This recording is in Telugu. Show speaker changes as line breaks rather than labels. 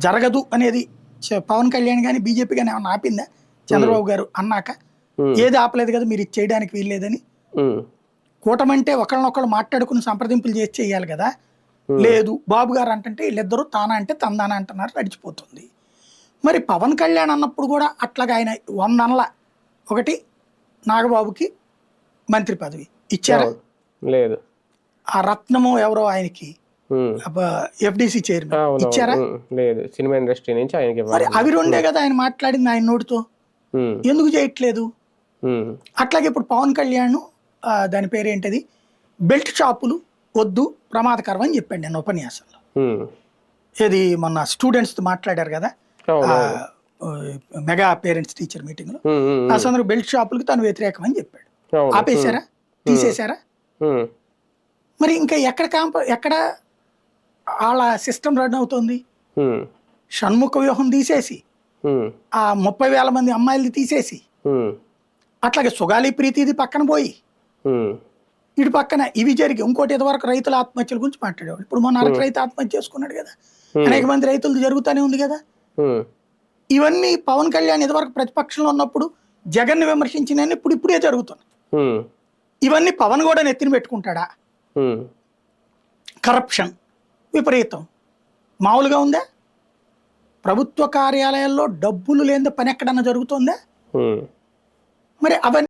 జరగదు అనేది పవన్ కళ్యాణ్ కానీ బీజేపీ కానీ ఏమన్నా ఆపిందా చంద్రబాబు గారు అన్నాక? ఏది ఆపలేదు కదా, మీరు ఇది చేయడానికి వీల్లేదని. కూటమంటే ఒకళ్ళనొకళ్ళు మాట్లాడుకుని సంప్రదింపులు చేసి చేయాలి కదా. లేదు, బాబు గారు అంటే వీళ్ళిద్దరూ తానా అంటే తందానా అంటున్నారు, నడిచిపోతుంది. మరి పవన్ కళ్యాణ్ అన్నప్పుడు కూడా అట్లాగా ఆయన 100 అనల. ఒకటి, నాగబాబుకి మంత్రి పదవి ఇచ్చారా?
లేదు.
ఆ రత్నము ఎవరో ఆయనకి ఎఫ్డిసి చైర్మన్ ఇచ్చారా?
లేదు. సినిమా ఇండస్ట్రీ నుంచి ఆయనకి.
మరి అవి రెండే కదా ఆయన మాట్లాడింది ఆయన నోటితో. ఎందుకు చేయట్లేదు? అట్లాగే ఇప్పుడు పవన్ కళ్యాణ్ దాని పేరేంటది, బెల్ట్ షాపులు వద్దు, ప్రమాదకరం అని చెప్పాడు నేను ఉపన్యాసంలో. ఏది మొన్న స్టూడెంట్స్ మాట్లాడారు కదా మెగా పేరెంట్స్ టీచర్ మీటింగ్ లో. ఆ సందర్భంగా బెల్ట్ షాపులకు తను వ్యతిరేకం అని చెప్పాడు. ఆపేశారా? తీసేశారా? మరి ఇంకా ఎక్కడ వాళ్ళ సిస్టమ్ రన్ అవుతుంది? షణ్ముఖ వ్యూహం తీసేసి, ఆ 30,000 మంది అమ్మాయిలది తీసేసి, అట్లాగే సుగాలి ప్రీతిది పక్కన పోయి, ఇటు పక్కన ఇవి జరిగి ఇంకోటి ఇదివరకు రైతుల ఆత్మహత్యల గురించి మాట్లాడేవాడు. ఇప్పుడు మొన్న అరకు రైతు ఆత్మహత్య చేసుకున్నాడు కదా, అనేక మంది రైతులు జరుగుతూనే ఉంది కదా. ఇవన్నీ పవన్ కళ్యాణ్ ఇదివరకు ప్రతిపక్షంలో ఉన్నప్పుడు జగన్ ని విమర్శించిన ఇప్పుడే జరుగుతున్నాయి. ఇవన్నీ పవన్ కూడా నెత్తిన పెట్టుకుంటాడా? కరప్షన్ విపరీతం మామూలుగా ఉందా? ప్రభుత్వ కార్యాలయాల్లో డబ్బులు లేని పని ఎక్కడన్నా జరుగుతుందా? మరి అవన్నీ